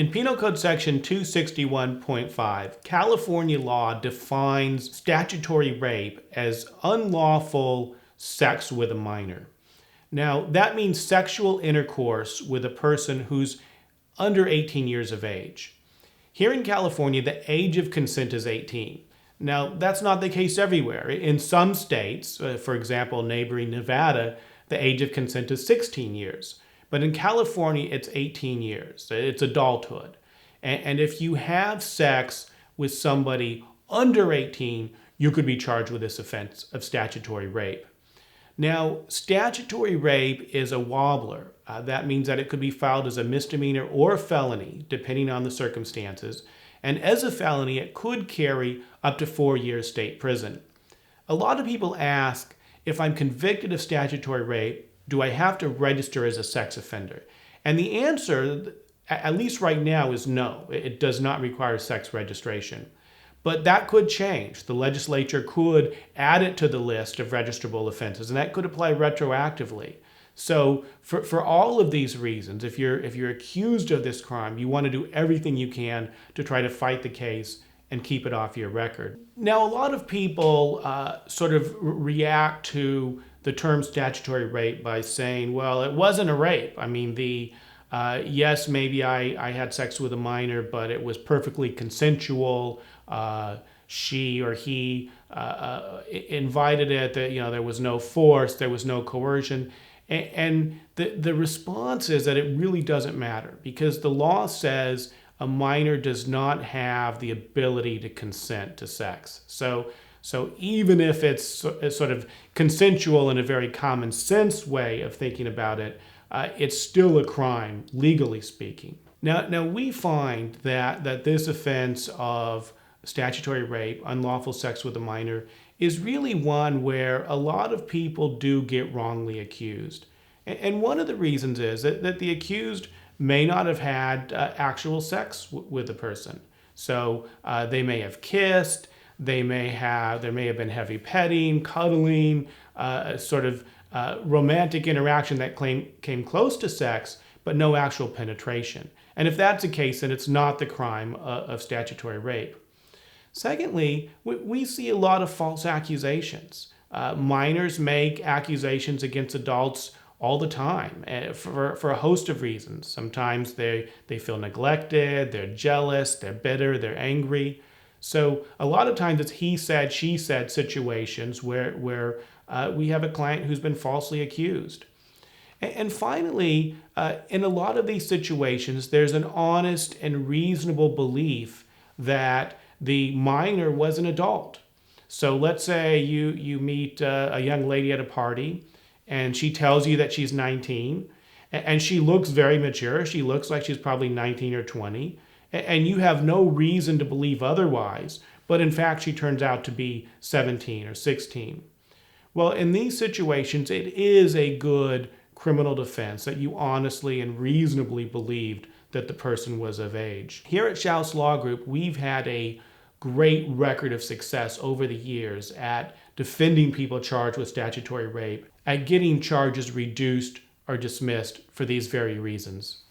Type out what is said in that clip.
In Penal Code Section 261.5, California law defines statutory rape as unlawful sex with a minor. Now, that means sexual intercourse with a person who's under 18 years of age. Here in California, the age of consent is 18. Now, that's not the case everywhere. In some states, for example, neighboring Nevada, the age of consent is 16 years. But in California, it's 18 years. It's adulthood. And if you have sex with somebody under 18, you could be charged with this offense of statutory rape. Now, statutory rape is a wobbler. That means that it could be filed as a misdemeanor or a felony, depending on the circumstances. And as a felony, it could carry up to 4 years state prison. A lot of people ask, if I'm convicted of statutory rape, do I have to register as a sex offender? And the answer, at least right now, is no. It does not require sex registration. But that could change. The legislature could add it to the list of registrable offenses, and that could apply retroactively. So for all of these reasons, if you're accused of this crime, you want to do everything you can to try to fight the case and keep it off your record. Now, a lot of people sort of react to the term statutory rape by saying, well, it wasn't a rape. I mean, yes, maybe I had sex with a minor, but it was perfectly consensual. She or he invited it. That there was no force, there was no coercion, and the response is that it really doesn't matter, because the law says a minor does not have the ability to consent to sex. So even if it's sort of consensual in a very common sense way of thinking about it, it's still a crime, legally speaking. Now we find that this offense of statutory rape, unlawful sex with a minor, is really one where a lot of people do get wrongly accused. And one of the reasons is that the accused may not have had actual sex with the person. So they may have kissed, there may have been heavy petting, cuddling, sort of romantic interaction that came close to sex, but no actual penetration. And if that's the case, then it's not the crime of statutory rape. Secondly, we see a lot of false accusations. Minors make accusations against adults all the time for a host of reasons. Sometimes they feel neglected, they're jealous, they're bitter, they're angry. So a lot of times it's he said, she said situations where we have a client who's been falsely accused. And finally, in a lot of these situations, there's an honest and reasonable belief that the minor was an adult. So let's say you meet a young lady at a party, and she tells you that she's 19, and she looks very mature. She looks like she's probably 19 or 20, and you have no reason to believe otherwise, but in fact she turns out to be 17 or 16. Well, in these situations, it is a good criminal defense that you honestly and reasonably believed that the person was of age. Here at Shouse Law Group, we've had a great record of success over the years at defending people charged with statutory rape, at getting charges reduced or dismissed for these very reasons.